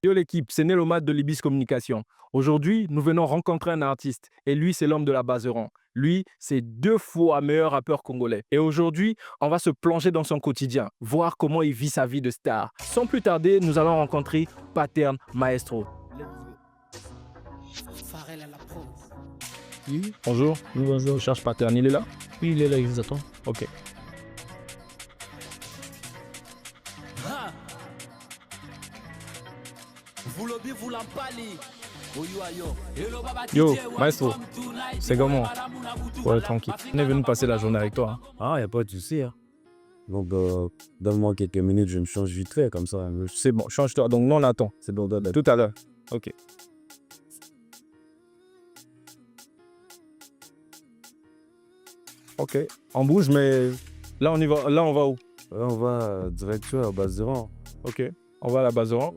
Yo l'équipe, c'est Nelomat de Libis Communication. Aujourd'hui, nous venons rencontrer un artiste et lui, c'est l'homme de la Bazeran. Lui, c'est 2 fois meilleur rappeur congolais. Et aujourd'hui, on va se plonger dans son quotidien, voir comment il vit sa vie de star. Sans plus tarder, nous allons rencontrer Pattern Maestro. Oui, Bonjour, oui, bonjour. je cherche Pattern, il est là? Oui, il est là, il vous attend. Ok. Yo, Maestro, c'est comment? Ouais, tranquille. On est venu passer la journée avec toi. Ah, y a pas de souci, hein. Donc, donne-moi quelques minutes, je me change vite fait, comme ça. C'est bon, change-toi. Donc, nous, on attend. C'est bon, donne. Tout à l'heure. Ok. Ok. On bouge, mais là, on y va. Là, on va où? On va direction à Bazeran. Ok. On va à la Bazeran.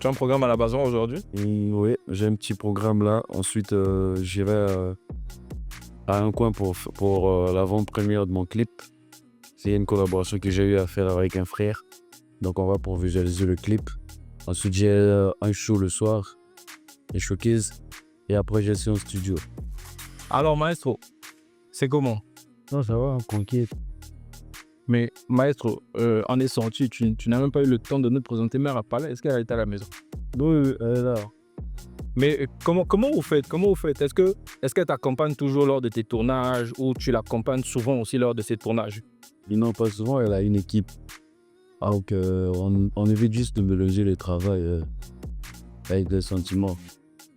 Tu as un programme à la Bazeran aujourd'hui? Oui, j'ai un petit programme là. Ensuite, j'irai à un coin pour l'avant-première de mon clip. C'est une collaboration que j'ai eu à faire avec un frère. Donc, on va pour visualiser le clip. Ensuite, j'ai un show le soir, les showcases. Et après, j'ai un studio. Alors, Maestro, c'est comment? Non, ça va, tranquille. Mais, Maestro, on est sorti. Tu n'as même pas eu le temps de nous présenter Mère à Palais. Est-ce qu'elle est à la maison? Oui, elle est là. Mais comment vous faites? Est-ce qu'elle t'accompagne toujours lors de tes tournages ou tu l'accompagnes souvent aussi lors de ses tournages? Non, pas souvent, elle a une équipe. Donc, on évite juste de mélanger le travail avec les sentiments.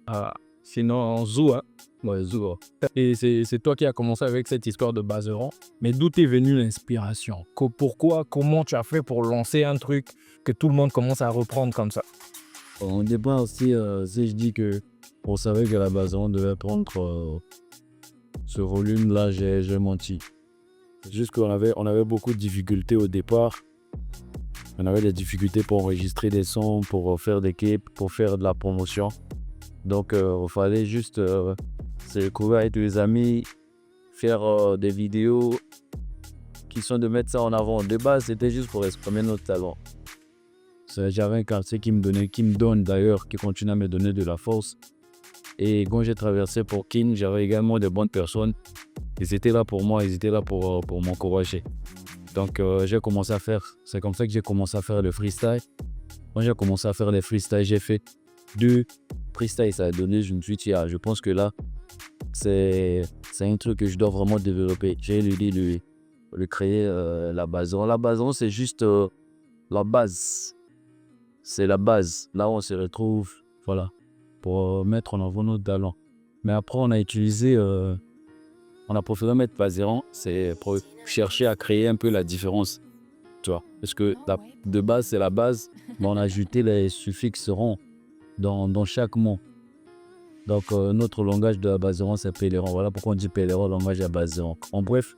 Ah, sinon, on joue, hein? Ouais, Zour. Et c'est toi qui as commencé avec cette histoire de Bazeran. Mais d'où t'es venue l'inspiration? Pourquoi, comment tu as fait pour lancer un truc que tout le monde commence à reprendre comme ça? Au départ aussi, si je dis que on savait que la base on devait prendre ce volume-là, j'ai menti. C'est juste qu'on avait beaucoup de difficultés au départ. On avait des difficultés pour enregistrer des sons, pour faire des clips, pour faire de la promotion. Donc, il fallait juste se retrouver avec les amis, faire des vidéos qui sont de mettre ça en avant. De base, c'était juste pour exprimer notre talent. J'avais un quartier qui me donne d'ailleurs, qui continue à me donner de la force. Et quand j'ai traversé pour Kin, j'avais également de bonnes personnes. Ils étaient là pour moi, ils étaient là pour m'encourager. Donc j'ai commencé à faire, c'est comme ça que j'ai commencé à faire le freestyle. Quand j'ai commencé à faire les freestyles, j'ai fait 2 freestyles, ça a donné, je me suis dit, je pense que là, c'est un truc que je dois vraiment développer. J'ai l'idée de créer la Bazeran. La Bazeran, c'est juste la base. C'est la base, là où on se retrouve, voilà, pour mettre en avant notre talent. Mais après, on a préféré mettre Bazeran, c'est pour chercher à créer un peu la différence, tu vois. Parce que de base, c'est la base, mais on a ajouté les suffixes rond dans chaque mot. Donc, notre langage de la Bazeran, c'est Pèlerin. Voilà pourquoi on dit Pèlerin, langage à Bazeran. En bref,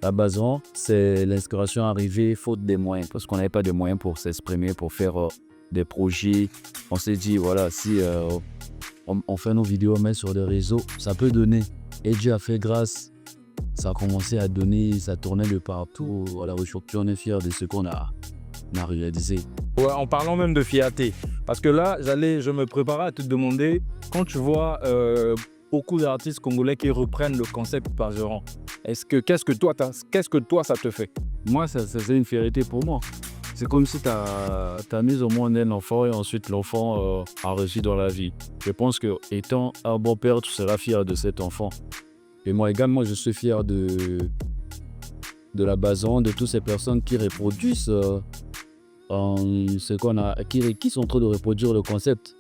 la Bazeran, c'est l'inspiration arrivée faute des moyens, parce qu'on n'avait pas de moyens pour s'exprimer, pour faire des projets. On s'est dit, voilà, si on fait nos vidéos, on met sur des réseaux, ça peut donner. Et Dieu a fait grâce, ça a commencé à donner, ça tournait de partout. Voilà, aujourd'hui, on est fiers de ce qu'on a réalisé. Ouais, en parlant même de fierté. Parce que là, je me préparais à te demander, quand tu vois beaucoup d'artistes congolais qui reprennent le concept Bazeran, qu'est-ce que toi ça te fait? Moi, c'est une fierté pour moi. C'est comme si tu as mis au monde un enfant et ensuite l'enfant a réussi dans la vie. Je pense que étant un bon père, tu seras fier de cet enfant. Et moi également, je suis fier de la Bazeran, de toutes ces personnes qui reproduisent ce qu'on a, qui sont en train de reproduire le concept.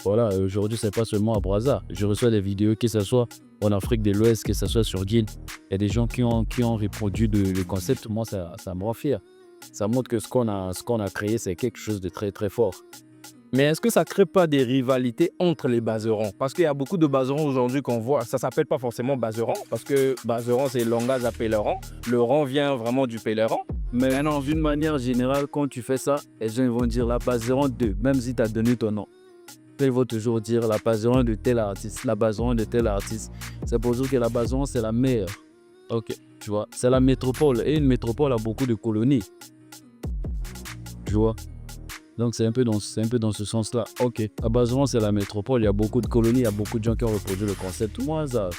Voilà, aujourd'hui, c'est pas seulement à Brazza. Je reçois des vidéos, que ce soit en Afrique de l'Ouest, que ce soit sur Guine. Il y a des gens qui ont reproduit le concept. Moi, ça me rend fier. Ça montre que ce qu'on a créé, c'est quelque chose de très, très fort. Mais est-ce que ça ne crée pas des rivalités entre les Bazerans? Parce qu'il y a beaucoup de Bazerans aujourd'hui qu'on voit. Ça ne s'appelle pas forcément Bazeran, parce que Bazeran, c'est le langage à Pèlerin. Le rang vient vraiment du Pèlerin. Mais maintenant, d'une manière générale, quand tu fais ça, les gens vont dire la Bazeran 2, même si tu as donné ton nom. Ils vont toujours dire la Bazeran de tel artiste, la Bazeran de tel artiste. C'est pour dire que la Bazeran, c'est la meilleure. Ok, tu vois, c'est la métropole. Et une métropole a beaucoup de colonies. Tu vois. Donc c'est un peu dans ce sens-là. Ok, à Bazeran, c'est la métropole, il y a beaucoup de colonies, il y a beaucoup de gens qui ont reproduit le concept. Moi, ça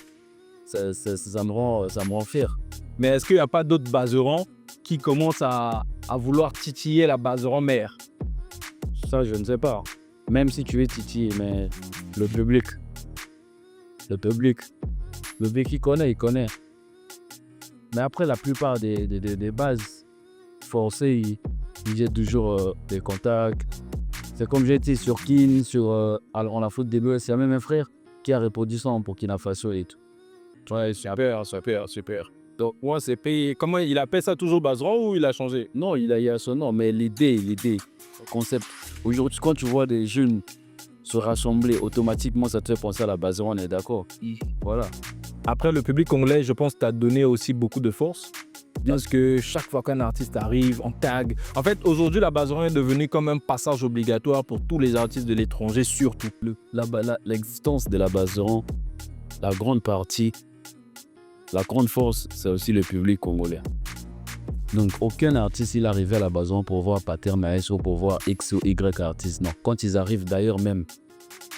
me rend fier. Mais est-ce qu'il n'y a pas d'autres baserons qui commencent à vouloir titiller la baseron mère? Ça, je ne sais pas. Même si tu es titillé, mais le public, le public, il connaît. Mais après, la plupart des bases forcées, ils jettent toujours des contacts. C'est comme j'ai dit sur Kin, on la faute des bœufs, il y a même un frère qui a reproduit ça en Burkina Faso et tout. Ouais, super. Donc, moi, c'est payé. Comment il appelle ça toujours baseron ou il a changé? Non, il a son nom, mais l'idée, le concept. Aujourd'hui, quand tu vois des jeunes se rassembler, automatiquement, ça te fait penser à la Bazeran, on est d'accord. Voilà. Après, le public congolais, je pense, t'a donné aussi beaucoup de force. Parce que chaque fois qu'un artiste arrive, on tag. En fait, aujourd'hui, la baseron est devenue comme un passage obligatoire pour tous les artistes de l'étranger, surtout. L'existence de la Bazeran, la grande partie, la grande force, c'est aussi le public congolais. Donc, aucun artiste, il arrivait à la Bazeran pour voir Pater Maestro, pour voir X ou Y artiste. Non, quand ils arrivent d'ailleurs même,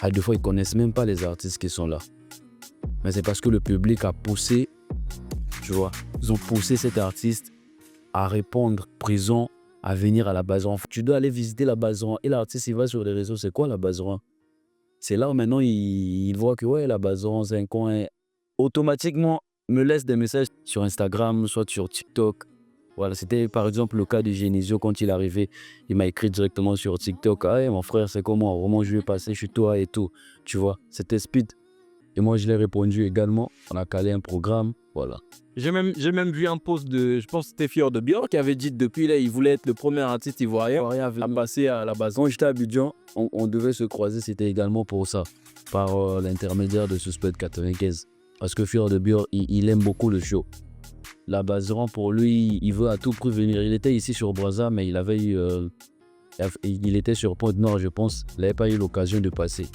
à deux fois, ils ne connaissent même pas les artistes qui sont là. Mais c'est parce que le public a poussé, tu vois, ils ont poussé cet artiste à répondre présent, à venir à la Bazeran. Tu dois aller visiter la Bazeran. Et l'artiste, il va sur les réseaux, c'est quoi la Bazeran? C'est là où maintenant, il voit que ouais, la Bazeran, c'est un coin. Automatiquement, me laisse des messages sur Instagram, soit sur TikTok. Voilà, c'était par exemple le cas de Genesio quand il est arrivé. Il m'a écrit directement sur TikTok. Ah, hey, mon frère, c'est comment? Vraiment, je vais passer chez toi et tout. Tu vois, c'était speed. Et moi, je l'ai répondu également. On a calé un programme. Voilà. J'ai même vu un post de, je pense que c'était Fior de Bior qui avait dit depuis là, il voulait être le premier artiste ivoirien à passer à la base. Quand j'étais à Abidjan, on devait se croiser. C'était également pour ça, par l'intermédiaire de Suspect 95. Parce que Fior de Bior, il aime beaucoup le show. La Bazeran, pour lui, il veut à tout prix venir. Il était ici sur Brazza, mais il était sur Pointe-Nord, je pense. Il n'avait pas eu l'occasion de passer.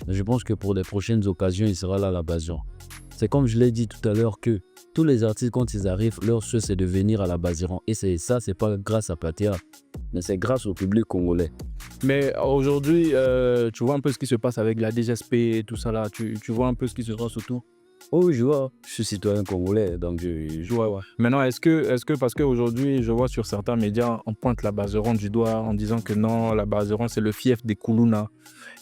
Je pense que pour les prochaines occasions, il sera là à la Bazeran. C'est comme je l'ai dit tout à l'heure que tous les artistes, quand ils arrivent, leur souhait, c'est de venir à la Bazeran. Et c'est pas grâce à Patea, mais c'est grâce au public congolais. Mais aujourd'hui, tu vois un peu ce qui se passe avec la DGSP et tout ça là. Tu vois un peu ce qui se passe autour? Oh, je vois. Je suis citoyen congolais, donc je vois. Ouais. Maintenant, est-ce que parce qu'aujourd'hui, je vois sur certains médias, on pointe la Bazeran du doigt en disant que non, la Bazeran, c'est le fief des Koulouna.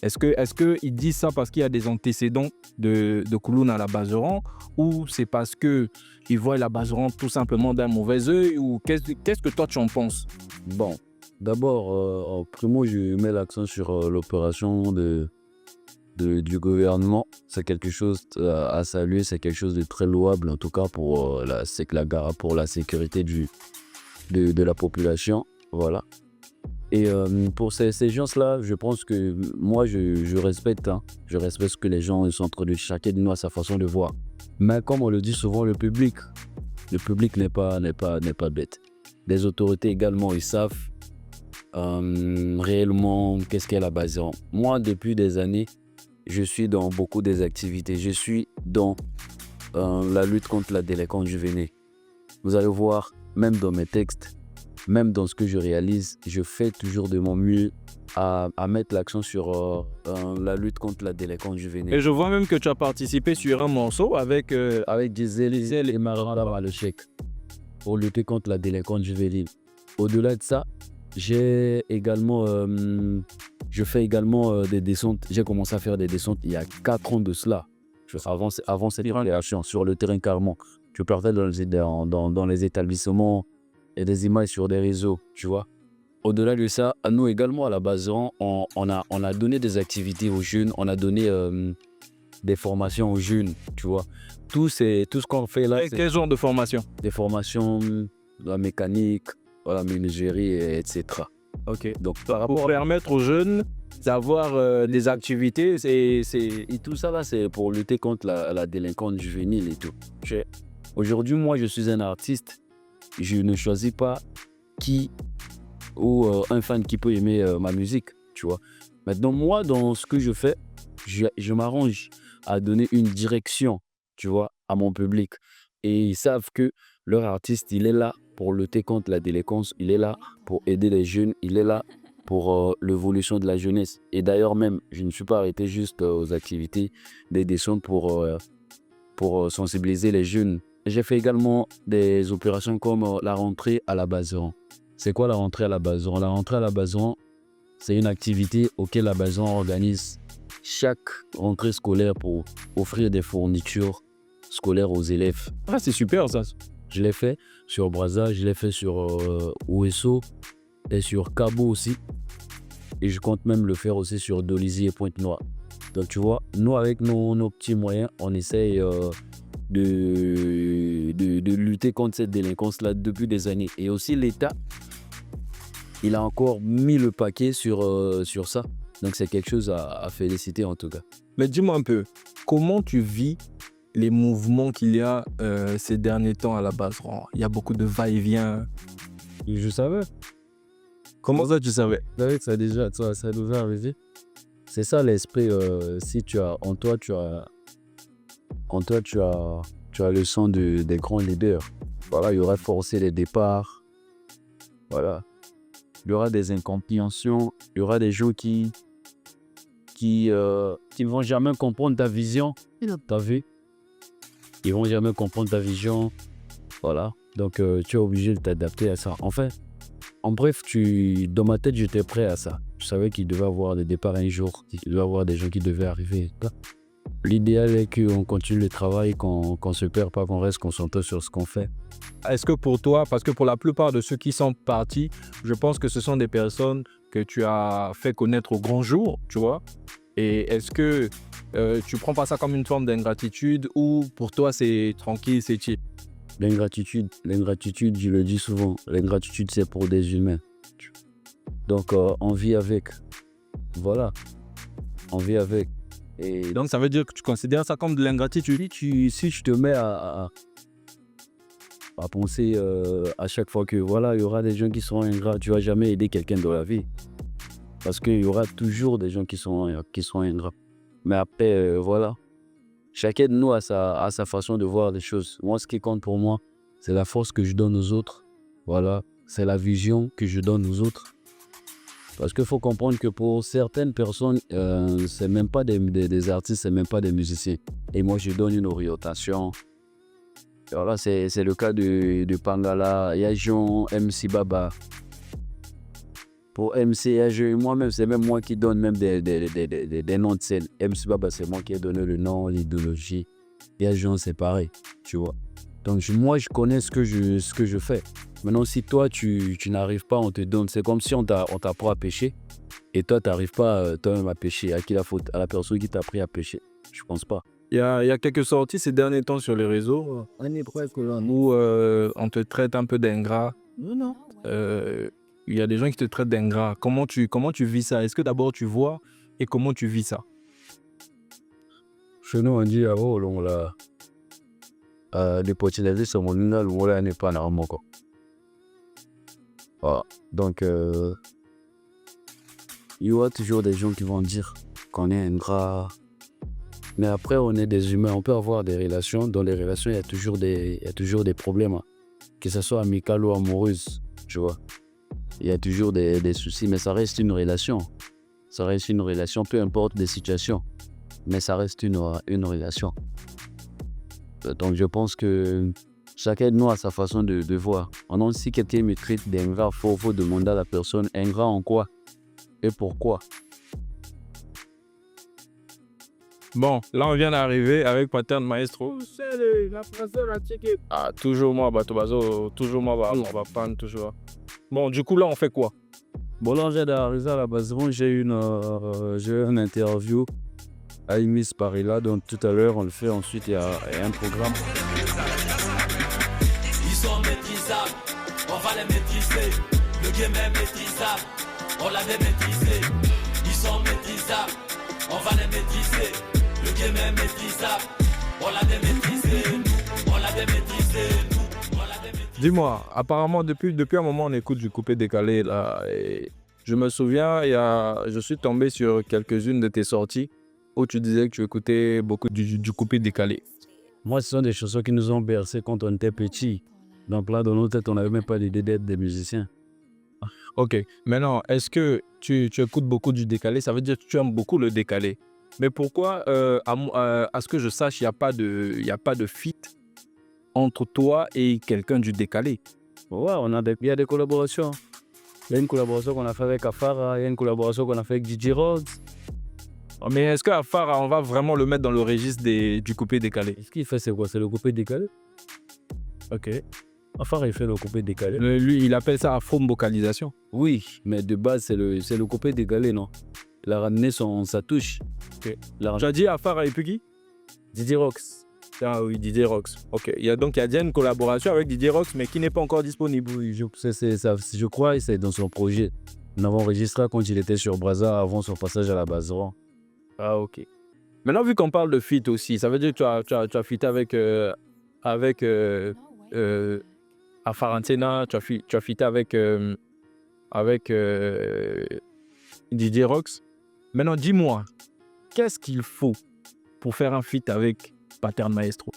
Est-ce que ils disent ça parce qu'il y a des antécédents de Koulouna à la Bazeran, ou c'est parce qu'ils voient la Bazeran tout simplement d'un mauvais œil, ou qu'est-ce que toi tu en penses? Bon, d'abord, primo, je mets l'accent sur l'opération du gouvernement. C'est quelque chose à saluer, c'est quelque chose de très louable, en tout cas pour la sécurité de la population. Voilà. Et pour ces gens-là, je pense que moi, je respecte. Je respecte ce que les gens sont en train de, chacun de nous à sa façon de voir. Mais comme on le dit souvent, le public n'est pas bête. Les autorités également, ils savent réellement qu'est-ce qu'est la Bazeran. Moi, depuis des années, je suis dans beaucoup des activités. Je suis dans la lutte contre la délinquance juvénile. Vous allez voir, même dans mes textes, même dans ce que je réalise, je fais toujours de mon mieux à mettre l'accent sur la lutte contre la délinquance juvénile. Et je vois même que tu as participé sur un morceau avec Gisèle et Maranda Malechek pour lutter contre la délinquance juvénile. Au-delà de ça, je fais également des descentes. J'ai commencé à faire des descentes il y a 4 ans de cela. Avant cette création, sur le terrain carrément. Je partais dans les établissements et des images sur des réseaux, tu vois. Au-delà de ça, à nous également à la Bazeran, on a donné des activités aux jeunes, on a donné des formations aux jeunes, tu vois. Tout ce qu'on fait là, c'est quel genre de formation? Des formations de la mécanique, de la menuiserie, etc. Ok. Donc pour permettre aux jeunes d'avoir des activités, et tout ça là, c'est pour lutter contre la délinquance juvénile et tout. Aujourd'hui, moi, je suis un artiste. Je ne choisis pas qui ou un fan qui peut aimer ma musique, tu vois. Maintenant, moi, dans ce que je fais, je m'arrange à donner une direction, tu vois, à mon public. Et ils savent que leur artiste, il est là pour lutter contre la délinquance, il est là pour aider les jeunes, il est là pour l'évolution de la jeunesse. Et d'ailleurs même, je ne me suis pas arrêté juste aux activités d'édition pour sensibiliser les jeunes. J'ai fait également des opérations comme la rentrée à la Bazeran. C'est quoi la rentrée à la Bazeran? La rentrée à la Bazeran, c'est une activité auquel la Bazeran organise chaque rentrée scolaire pour offrir des fournitures scolaires aux élèves. Ah, c'est super ça. Je l'ai fait sur Brazza, je l'ai fait sur Ouesso et sur Cabo aussi. Et je compte même le faire aussi sur Dolisie et Pointe-Noire. Donc tu vois, nous avec nos petits moyens, on essaye de lutter contre cette délinquance-là depuis des années. Et aussi l'État, il a encore mis le paquet sur ça. Donc c'est quelque chose à féliciter en tout cas. Mais dis-moi un peu, comment tu vis les mouvements qu'il y a ces derniers temps à la Bazeran? Il y a beaucoup de va-et-vient. Je savais. Comment ça, tu savais? Vous savez que ça a déjà arrivé. C'est ça l'esprit. Si tu as en toi, tu as le sang des grands leaders. Voilà, il y aura forcé les départs. Voilà. Il y aura des incompréhensions. Il y aura des gens qui vont jamais comprendre ta vision. T'as vu? Ils vont jamais comprendre ta vision. Voilà. Donc, tu es obligé de t'adapter à ça. En bref, dans ma tête, j'étais prêt à ça. Je savais qu'il devait y avoir des départs un jour. Il devait y avoir des gens qui devaient arriver. L'idéal est qu'on continue le travail, qu'on ne se perd pas, qu'on reste concentré sur ce qu'on fait. Est-ce que pour toi, parce que pour la plupart de ceux qui sont partis, je pense que ce sont des personnes que tu as fait connaître au grand jour, tu vois? Et est-ce que tu prends pas ça comme une forme d'ingratitude ou pour toi c'est tranquille, c'est chill? L'ingratitude, je le dis souvent, l'ingratitude c'est pour des humains. Donc on vit avec. Voilà, on vit avec. Et donc ça veut dire que tu considères ça comme de l'ingratitude? Si je te mets à penser à chaque fois que voilà, il y aura des gens qui seront ingrats, tu vas jamais aider quelqu'un dans la vie. Parce qu'il y aura toujours des gens qui sont ingrats. Mais après, voilà. Chacun de nous a sa façon de voir les choses. Moi, ce qui compte pour moi, c'est la force que je donne aux autres. Voilà. C'est la vision que je donne aux autres. Parce qu'il faut comprendre que pour certaines personnes, c'est même pas des artistes, c'est même pas des musiciens. Et moi, je donne une orientation. Et voilà, c'est le cas de Pangala, Yajon, MC Baba. Pour MC, Yajon, moi-même, c'est même moi qui donne même des noms de scène. MC Baba, c'est moi qui ai donné le nom, l'idéologie. Yajon, c'est pareil, tu vois. Donc moi, je connais ce que je fais. Maintenant, si toi, tu n'arrives pas, on te donne. C'est comme si on t'apprend à pêcher. Et toi, tu n'arrives pas toi-même à pêcher. À qui la faute? À la personne qui t'a appris à pêcher. Je pense pas. Il y a quelques sorties ces derniers temps sur les réseaux où on te traite un peu d'ingrat. Non. Il y a des gens qui te traitent d'ingrat. Comment tu vis ça? Est-ce que d'abord tu vois et comment tu vis ça? Chez nous, on dit, oh, là, les potinazis sont mon nul, voilà, n'est pas normal, quoi. Voilà. Donc, il y aura toujours des gens qui vont dire qu'on est ingrat. Mais après, on est des humains. On peut avoir des relations. Dans les relations, il y a toujours des problèmes. Hein. Que ce soit amical ou amoureuse, tu vois. Il y a toujours des soucis, mais ça reste une relation. Ça reste une relation, peu importe les situations. Mais ça reste une relation. Donc, je pense que chacun de nous a sa façon de voir. Maintenant, si quelqu'un me traite d'ingrat, il faut demander à la personne, ingrat en quoi et pourquoi. Bon, là on vient d'arriver avec Pattern Maestro. C'est la française à checker. Ah, toujours moi, Batobazo, toujours moi, on va prendre toujours. Bon, du coup là on fait quoi? Bon, là, j'ai d'arriver à la base. Bon, j'ai eu une interview à Miss Paris là, donc tout à l'heure on le fait. Ensuite, il y a un programme. Ils sont maîtrisables, on va les maîtriser. Le game est maîtrisable, on l'a maîtrisé. Ils sont maîtrisables, on va les maîtriser. Le game est maîtrisable, on l'a démaîtrisé. On l'a démaîtrisé. Dis-moi, apparemment depuis un moment on écoute du coupé décalé là. Et je me souviens, je suis tombé sur quelques-unes de tes sorties où tu disais que tu écoutais beaucoup du coupé décalé. Moi, ce sont des chansons qui nous ont bercés quand on était petits. Donc là, dans nos têtes, on n'avait même pas l'idée d'être des musiciens. Ok. Maintenant, est-ce que tu écoutes beaucoup du décalé? Ça veut dire que tu aimes beaucoup le décalé. Mais pourquoi, à ce que je sache, il y a pas de feat entre toi et quelqu'un du décalé? Ouais, il y a des collaborations. Il y a une collaboration qu'on a fait avec Afara, il y a une collaboration qu'on a fait avec DJ Rhodes. Mais est-ce que Afara, on va vraiment le mettre dans le registre du coupé décalé? Ce qu'il fait, c'est quoi? C'est le coupé décalé. Ok. Afara, il fait le coupé décalé. Lui, il appelle ça afro-vocalisation. Oui, mais de base, c'est le coupé décalé, non? Il a ramené sa touche. Ok. Il a Tu as dit Afara et puis qui? DJ Rox. Ah oui, Didier Rox. Ok. Il y a déjà une collaboration avec Didier Rox, mais qui n'est pas encore disponible. Oui, je crois que c'est dans son projet. Nous avons enregistré quand il était sur Brazza avant son passage à la Bazeran. Ah, ok. Maintenant, vu qu'on parle de feat aussi, ça veut dire que tu as feat avec Afarantena, tu as feat avec Didier Rox. Maintenant, dis-moi, qu'est-ce qu'il faut pour faire un feat avec Pattern Maestro?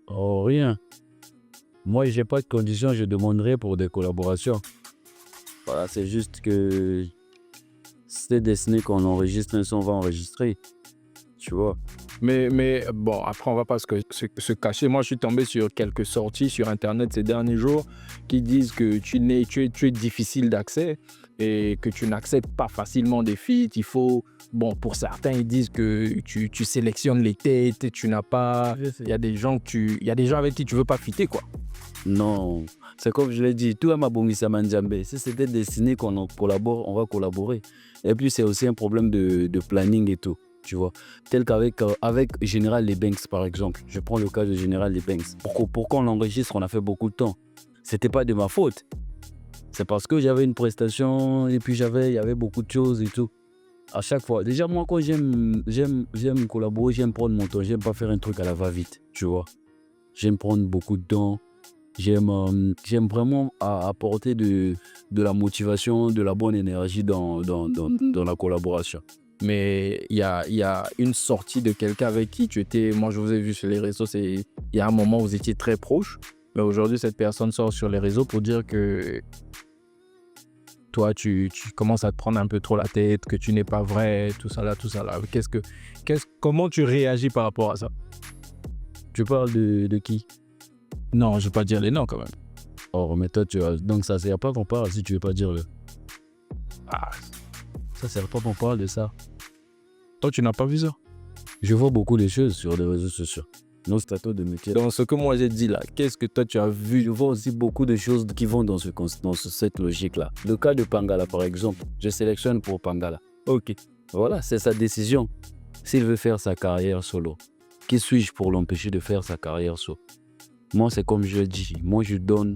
Oh, rien. Moi, j'ai pas de conditions, je demanderai pour des collaborations. Voilà, c'est juste que c'était destiné qu'on enregistre un son, on va enregistrer. Tu vois. Mais bon, après, on va pas se cacher. Moi, je suis tombé sur quelques sorties sur Internet ces derniers jours qui disent que tu es difficile d'accès et que tu n'acceptes pas facilement des feats. Il faut... Bon, pour certains, ils disent que tu sélectionnes les têtes et tu n'as pas... Il y a des gens avec qui tu veux pas fitter, quoi. Non, c'est comme je l'ai dit, tout à ma Bongisa Mandjambe, si c'était destiné qu'on collabore, on va collaborer. Et puis, c'est aussi un problème de planning et tout. Tu vois, tel qu'avec Général Les Banks par exemple. Je prends le cas de Général Les Banks. Pourquoi on l'enregistre, on a fait beaucoup de temps. C'était pas de ma faute. C'est parce que j'avais une prestation et puis il y avait beaucoup de choses et tout. À chaque fois. Déjà, moi, quand j'aime collaborer, j'aime prendre mon temps. J'aime pas faire un truc à la va-vite, tu vois. J'aime prendre beaucoup de temps. J'aime vraiment apporter de la motivation, de la bonne énergie dans la collaboration. Mais il y a une sortie de quelqu'un avec qui tu étais... Moi, je vous ai vu sur les réseaux, il y a un moment où vous étiez très proches. Mais aujourd'hui, cette personne sort sur les réseaux pour dire que toi, tu commences à te prendre un peu trop la tête, que tu n'es pas vrai, tout ça là. Comment tu réagis par rapport à ça? Tu parles de qui? Non, je ne vais pas dire les noms quand même. Oh, mais toi, donc ça ne sert pas qu'on parle si tu ne veux pas dire le... Ah, ça ne sert pas qu'on parle de ça. toi, tu n'as pas vu ça? Je vois beaucoup de choses sur les réseaux sociaux. Nos statuts de métier. Dans ce que moi j'ai dit là, qu'est-ce que toi tu as vu? Je vois aussi beaucoup de choses qui vont dans cette logique-là. Le cas de Pangala, par exemple, je sélectionne pour Pangala. Ok. Voilà, c'est sa décision. S'il veut faire sa carrière solo, qui suis-je pour l'empêcher de faire sa carrière solo? Moi, c'est comme je dis, moi je donne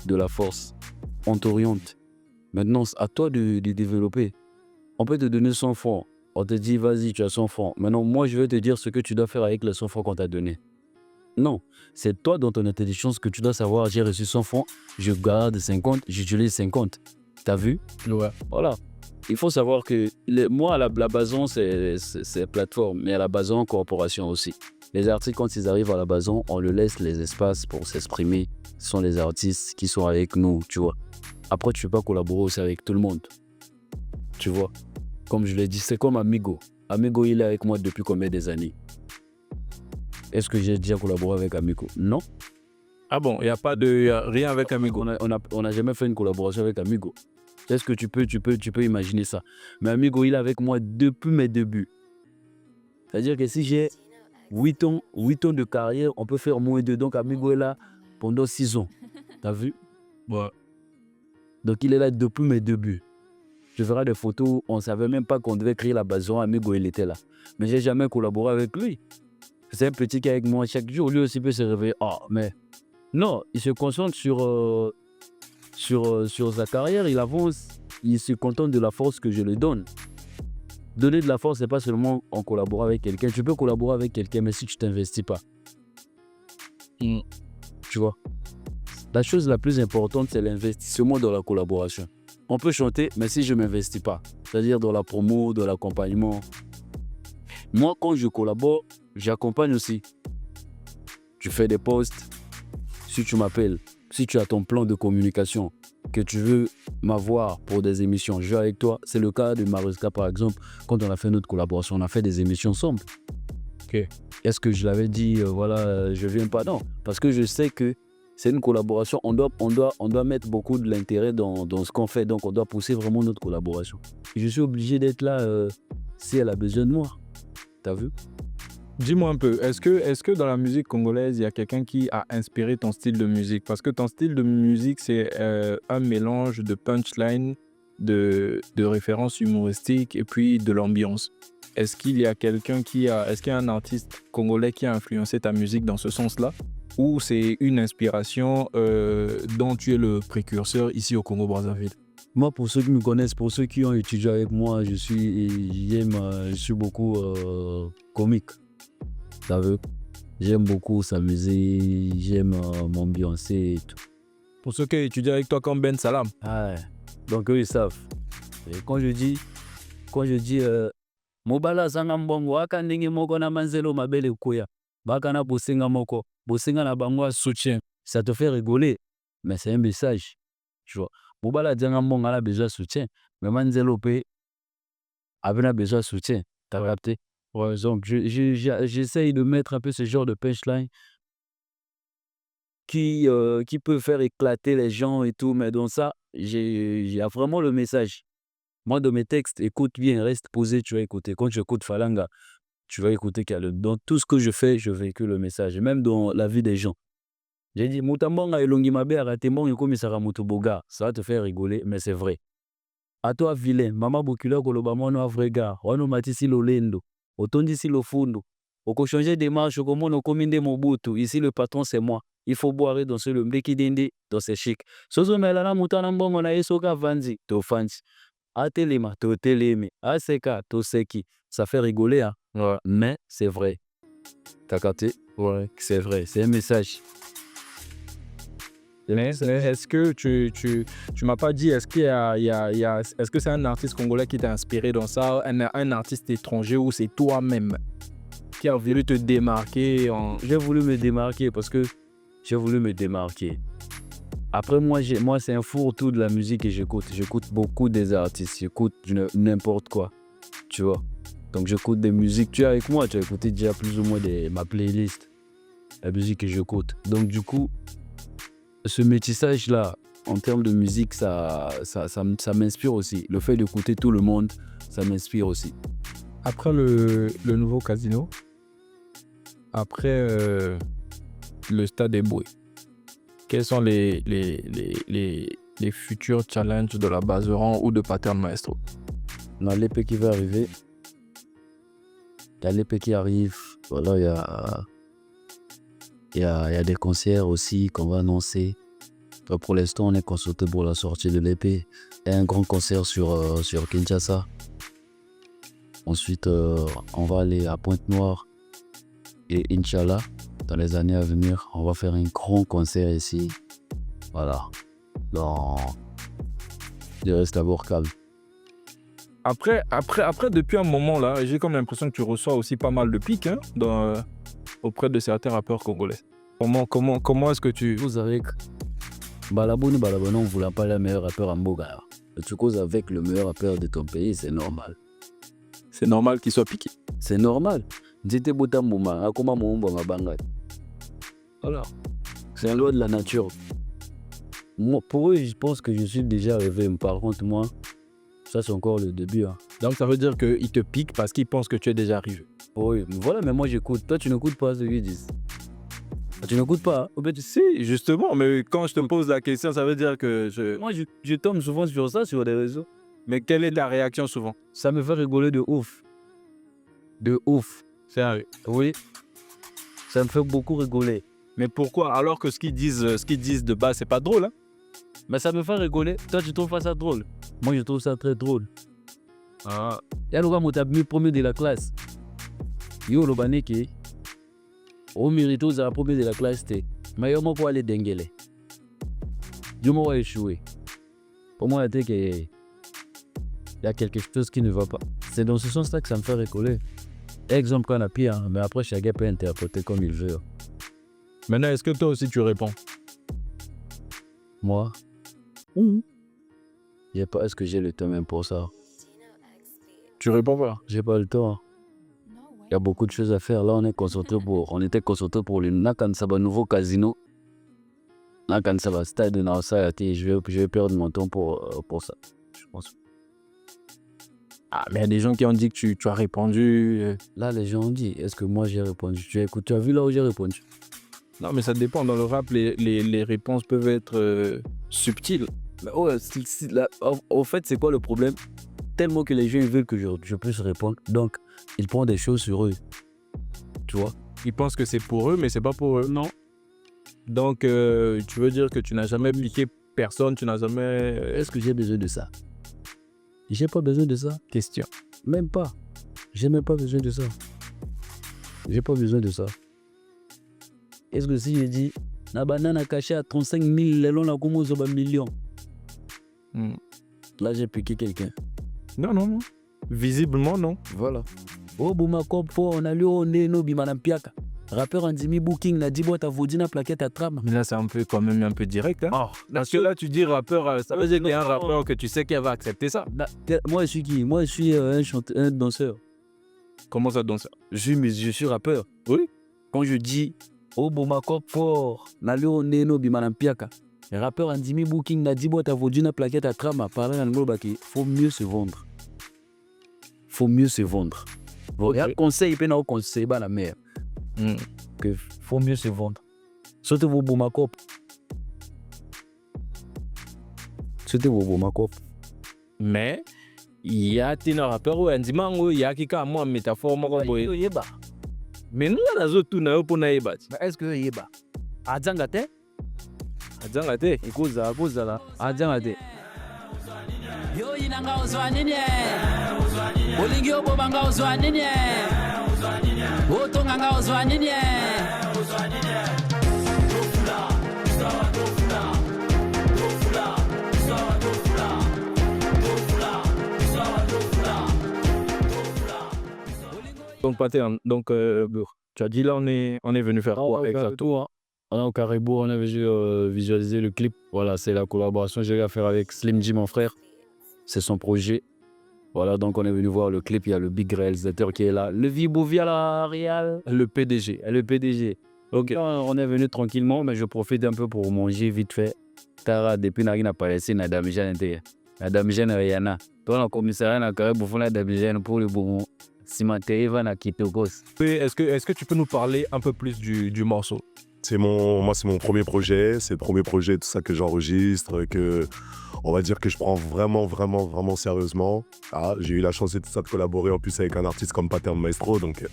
de la force. On t'oriente. Maintenant, c'est à toi de développer. On peut te donner 100 francs. On te dit, vas-y, tu as 100 francs. Maintenant, moi, je vais te dire ce que tu dois faire avec les 100 francs qu'on t'a donné. Non, c'est toi dans ton intelligence que tu dois savoir, j'ai reçu 100 francs, je garde 50, j'utilise 50. T'as vu? Ouais. Voilà. Il faut savoir que moi, à la Bazeran, c'est plateforme, mais à la Bazeran, corporation aussi. Les artistes, quand ils arrivent à la Bazeran, on leur laisse les espaces pour s'exprimer. Ce sont les artistes qui sont avec nous, tu vois. Après, tu ne peux pas collaborer aussi avec tout le monde. Tu vois. Comme je l'ai dit, c'est comme Amigo. Amigo, il est avec moi depuis combien des années? Est-ce que j'ai déjà collaboré avec Amigo? Non. Ah bon, il n'y a rien avec Amigo? On n'a jamais fait une collaboration avec Amigo. Est-ce que tu peux imaginer ça? Mais Amigo, il est avec moi depuis mes débuts. C'est-à-dire que si j'ai 8 ans de carrière, on peut faire moins de. Donc Amigo est là pendant 6 ans. T'as vu? Ouais. Donc il est là depuis mes débuts. Je verrai des photos, on ne savait même pas qu'on devait créer la Bazeran, Amigo il était là. Mais j'ai jamais collaboré avec lui. C'est un petit qui est avec moi chaque jour, lui aussi peut se réveiller. Ah, mais non, il se concentre sur sa carrière, il avance, il se contente de la force que je lui donne. Donner de la force, c'est pas seulement en collaborant avec quelqu'un. Tu peux collaborer avec quelqu'un, mais si tu t'investis pas. Tu vois. La chose la plus importante, c'est l'investissement dans la collaboration. On peut chanter, mais si je ne m'investis pas, c'est-à-dire dans la promo, dans l'accompagnement. Moi, quand je collabore, j'accompagne aussi. Je fais des posts. Si tu m'appelles, Si tu as ton plan de communication, que tu veux m'avoir pour des émissions, je vais avec toi. C'est le cas de Mariska, par exemple. Quand on a fait notre collaboration, on a fait des émissions ensemble. Ok. Est-ce que je l'avais dit, je viens pas? Non. Parce que je sais que c'est une collaboration. On doit mettre beaucoup de l'intérêt dans ce qu'on fait. Donc, on doit pousser vraiment notre collaboration. Et je suis obligé d'être là si elle a besoin de moi. T'as vu? Dis-moi un peu, est-ce que dans la musique congolaise, il y a quelqu'un qui a inspiré ton style de musique? Parce que ton style de musique, c'est un mélange de punchline, de références humoristiques et puis de l'ambiance. Est-ce qu'il y a est-ce qu'il y a un artiste congolais qui a influencé ta musique dans ce sens-là? Ou c'est une inspiration dont tu es le précurseur ici au Congo-Brazzaville? Moi, pour ceux qui me connaissent, pour ceux qui ont étudié avec moi, je suis beaucoup comique. T'as vu? J'aime beaucoup s'amuser, j'aime m'ambiancer et tout. Pour ceux qui ont étudié avec toi comme Ben Salam. Ah, donc eux, ils savent. Et quand je dis Mobala zanga mbongo aka ndenge moko na manzelo mabele kuya. Baka na bosenga moko, bosenga na bango soutien. Ça te fait rigoler, mais c'est un message. Tu vois. Mobala zanga mbongo a besoin de soutien, mais manzelo pe a besoin de soutien. T'as capté? Ouais, donc j'essaye de mettre un peu ce genre de punchline qui peut faire éclater les gens et tout, mais dans ça, il y a vraiment le message. Moi, dans mes textes, écoute bien, reste posé, tu vas écouter. Quand j'écoute Falanga, tu vas écouter dans tout ce que je fais, je véhicule le message, même dans la vie des gens. J'ai dit, Moutambanga elongi mabe aratembo yokomi sara mutuboga. Ça va te faire rigoler, mais c'est vrai. À toi, vilain, Mama Bokula Koloba mono vrai gars, wano matisi lolendo, otondisi lofundo, oko changer des marches, oko mono kominde mobutu. Ici, le patron, c'est moi. Il faut boire dans ce lembeki dende, dans ces chic. Sozo melana mutana mbongo na yesoka vanzi, to fancy. Atelema, to teleme, aseka, to seki. Ça fait rigoler, hein? Ouais. Mais c'est vrai. T'as capté? Ouais. C'est vrai, c'est un message. Mais est-ce que tu m'as pas dit, est-ce que c'est un artiste congolais qui t'a inspiré dans ça, un artiste étranger ou c'est toi-même qui a voulu te démarquer J'ai voulu me démarquer parce que j'ai voulu me démarquer. Après, moi c'est un fourre-tout de la musique que j'écoute. J'écoute beaucoup des artistes, j'écoute n'importe quoi, tu vois. Donc j'écoute des musiques. Tu es avec moi, tu as écouté déjà plus ou moins ma playlist, la musique que j'écoute. Donc du coup, ce métissage-là, en termes de musique, ça m'inspire aussi. Le fait d'écouter tout le monde, ça m'inspire aussi. Après le nouveau casino, après le stade des Bouées, quels sont les futurs challenges de la Bazeran ou de Pattern Maestro? Dans l'épée qui va arriver, il y a l'épée qui arrive. Voilà, il y a des concerts aussi qu'on va annoncer. Pour l'instant, on est consulté pour la sortie de l'épée. Il y a un grand concert sur Kinshasa. Ensuite, on va aller à Pointe-Noire. Et Inch'Allah, dans les années à venir, on va faire un grand concert ici. Voilà. Je reste d'abord calme. Après, depuis un moment là, j'ai comme l'impression que tu reçois aussi pas mal de piques auprès de certains rappeurs congolais. Comment est-ce que tu... Vous avec Balaboni, on ne voulait pas le meilleur rappeur en Boga. Tu causes avec le meilleur rappeur de ton pays, c'est normal. C'est normal qu'il soit piqué. C'est normal. J'étais Botambouma, Akoma Moumba Bangat. Voilà. C'est la loi de la nature. Moi, pour eux, je pense que je suis déjà arrivé. Par contre, moi, ça c'est encore le début. Hein. Donc ça veut dire qu'ils te piquent parce qu'ils pensent que tu es déjà arrivé. Oui, voilà, mais moi j'écoute. Toi, tu n'écoutes pas ce qu'ils disent. Tu n'écoutes pas, hein? Si, justement, mais quand je te pose la question, ça veut dire que Moi, je tombe souvent sur ça, sur des réseaux. Mais quelle est ta réaction souvent? Ça me fait rigoler de ouf. De ouf. Sérieux? Oui. Ça me fait beaucoup rigoler. Mais pourquoi? Alors que ce qu'ils disent de base, c'est pas drôle, hein? Mais ça me fait rigoler. Toi, tu trouves pas ça drôle? Moi, je trouve ça très drôle. Ah. Il y a le gars qui est premier de la classe. Yo, le baneke. Au mérite, vous avez premier de la classe. Mais yo, moi, pour aller dengele. Yo, moi, échouer. Pour moi, il y a quelque chose qui ne va pas. C'est dans ce sens-là que ça me fait rigoler. Exemple, qu'on a pire, mais après, chacun peut interpréter comme il veut. Maintenant, est-ce que toi aussi tu réponds? Moi, est-ce que j'ai le temps même pour ça? Tu réponds pas. J'ai pas le temps. Il y a beaucoup de choses à faire. Là, on était concentré pour le Nakansaba nouveau casino. Nakansaba stade de Nassau. Je vais perdre mon temps pour ça. Je pense. Ah, mais il y a des gens qui ont dit que tu as répondu. Là, les gens ont dit, est-ce que moi j'ai répondu? Tu as vu là où j'ai répondu? Non, mais ça dépend. Dans le rap, les réponses peuvent être subtiles. Mais ouais, au fait, c'est quoi le problème? Tellement que les gens ils veulent que je puisse répondre. Donc, ils prennent des choses sur eux. Tu vois? Ils pensent que c'est pour eux, mais c'est pas pour eux. Non. Donc, tu veux dire que tu n'as jamais piqué personne, tu n'as jamais... Est-ce que j'ai besoin de ça? J'ai pas besoin de ça. Question. Même pas. J'ai même pas besoin de ça. J'ai pas besoin de ça. Est-ce que si je dis, la banane a caché à 35 000, les longs, la comment ils ont un million? Là, j'ai piqué quelqu'un. Non. Visiblement, non. Voilà. Oh, Bouma Kopfo, on a lu au nez, no bimanampiaka. Rappeur en dimi booking, n'a dit, t'as vaudi na plaquette à tram. Mais là, c'est quand même un peu direct. Hein? Oh, parce que là, tu dis rappeur, ça veut dire qu'il y a un rappeur que tu sais qu'il va accepter ça. Moi, je suis qui? Moi, je suis un danseur. Comment ça, danseur? Je suis rappeur. Oui. Quand je dis, oh, Bouma Kopfo, n'a lu au nez, no bimanampiaka. Rappeur en dimi booking, n'a dit, t'as vaudi na plaquette à tram. Parler en gros, faut mieux se vendre. Faut mieux se vendre. Il y a un conseil, il y a un conseil, la mère. Que faut mieux se vendre. Sautez vos Boumakop. Mais il y a un rappeur où il y a qui a une métaphore. Mais nous, on a tout na pour naïba. Est-ce que yeba? Adjangate? Adjangate. Écoute là. Adjangate. Yo inanga uzwanini Olingi obobanga uzwanini Otonganga uzwanini Donc Pater, tu as dit là on est venu faire quoi exactement? On est au Caribou, on avait visualisé le clip. Voilà, c'est la collaboration que j'ai eu à faire avec Slim J, mon frère. C'est son projet. Voilà, donc on est venu voir le clip. Il y a le big réalisateur qui est là. Le Vibovia, la Real. Le PDG. Ok. On est venu tranquillement, mais je profite un peu pour manger vite fait. Tara, depuis que n'a pas laissé Nadam Jeanne. Nadam Jeanne Rihanna. Toi, le commissariat n'a qu'à pour la Nadam Jeanne pour le bon. Cimenterie va na Kitogos. Est-ce que tu peux nous parler un peu plus du morceau? Moi, c'est mon premier projet. C'est le premier projet, tout ça que j'enregistre, on va dire que je prends vraiment sérieusement. Ah, j'ai eu la chance et tout ça de collaborer en plus avec un artiste comme Pater Maestro, donc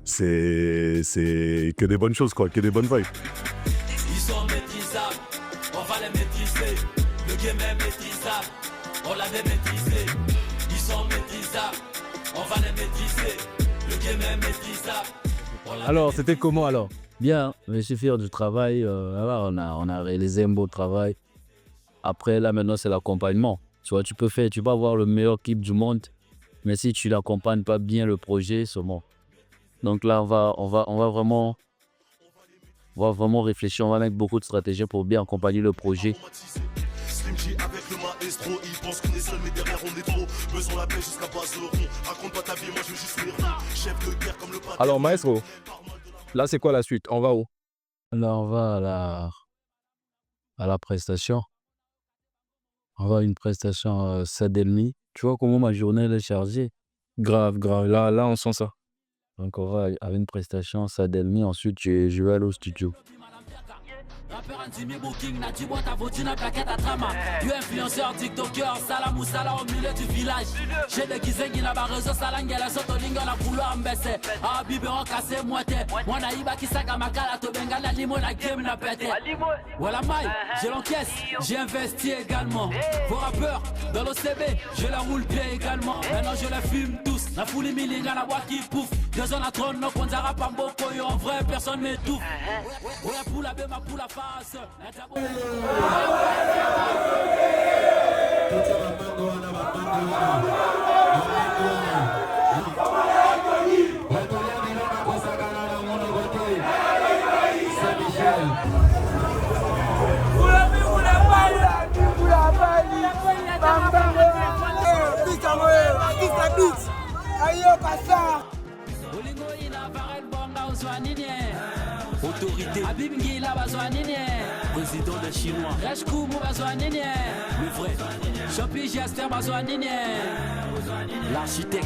c'est que des bonnes choses, quoi, que des bonnes vibes. Ils sont maîtrisables, on va les maîtriser. Le game est maîtrisable, on l'a maîtrisé. Ils sont maîtrisables, on va les maîtriser. Le game est maîtrisable. Alors, c'était comment alors? Bien, je suis fier du travail. On a réalisé un beau travail. Après, là, maintenant, c'est l'accompagnement. Tu vois, tu peux avoir le meilleur clip du monde, mais si tu n'accompagnes pas bien le projet, c'est bon. Donc là, on va vraiment réfléchir. On va mettre beaucoup de stratégies pour bien accompagner le projet. Slim J avec le maestro, il pense qu'on est seul, mais derrière on est trop. Besoin la paix jusqu'à base de rond. Raconte pas ta vie, moi je veux juste les ronds. Chef de guerre comme le patron. Alors, Maestro, là, c'est quoi la suite? On va où? Là, on va à la prestation. On va à une prestation Sadelmi. Tu vois comment ma journée est chargée? Grave. Là, on sent ça. Donc, on va à une prestation Sadelmi. Ensuite, je vais aller au studio. Rappeur Antimi Booking, n'a dit t'as vaudi na plaquette à trama. You influenceur, tiktoker, salam ou salam au milieu du village. J'ai déguisé qui n'a pas réseau, salang, la soto lingo, la couloir m'baissé. Ah, biberon cassé, moité. Moi, naïba qui sac à ma cala, to benga, la limo, la game n'a pété. Voilà, maille, j'ai l'encaisse, j'ai investi également. Vos rappeurs, dans l'OCB, je la roule bien également. Maintenant, je les fume tous. La foule milinga, la boîte qui pouffe. Deux ans à trône, non, qu'on zara pas beaucoup, en vrai, personne m'étouffe. Ouais, pour la béma, pour la face. Saint-Michel. beats. Ayo Kassa. Olingo ina Varel Bonga Oswanine. Autorité Habib Ngila Bazwanine. Président des Chinois Reshkou Bazwanine. Le vrai Champi Jaster Bazwanine. L'architecte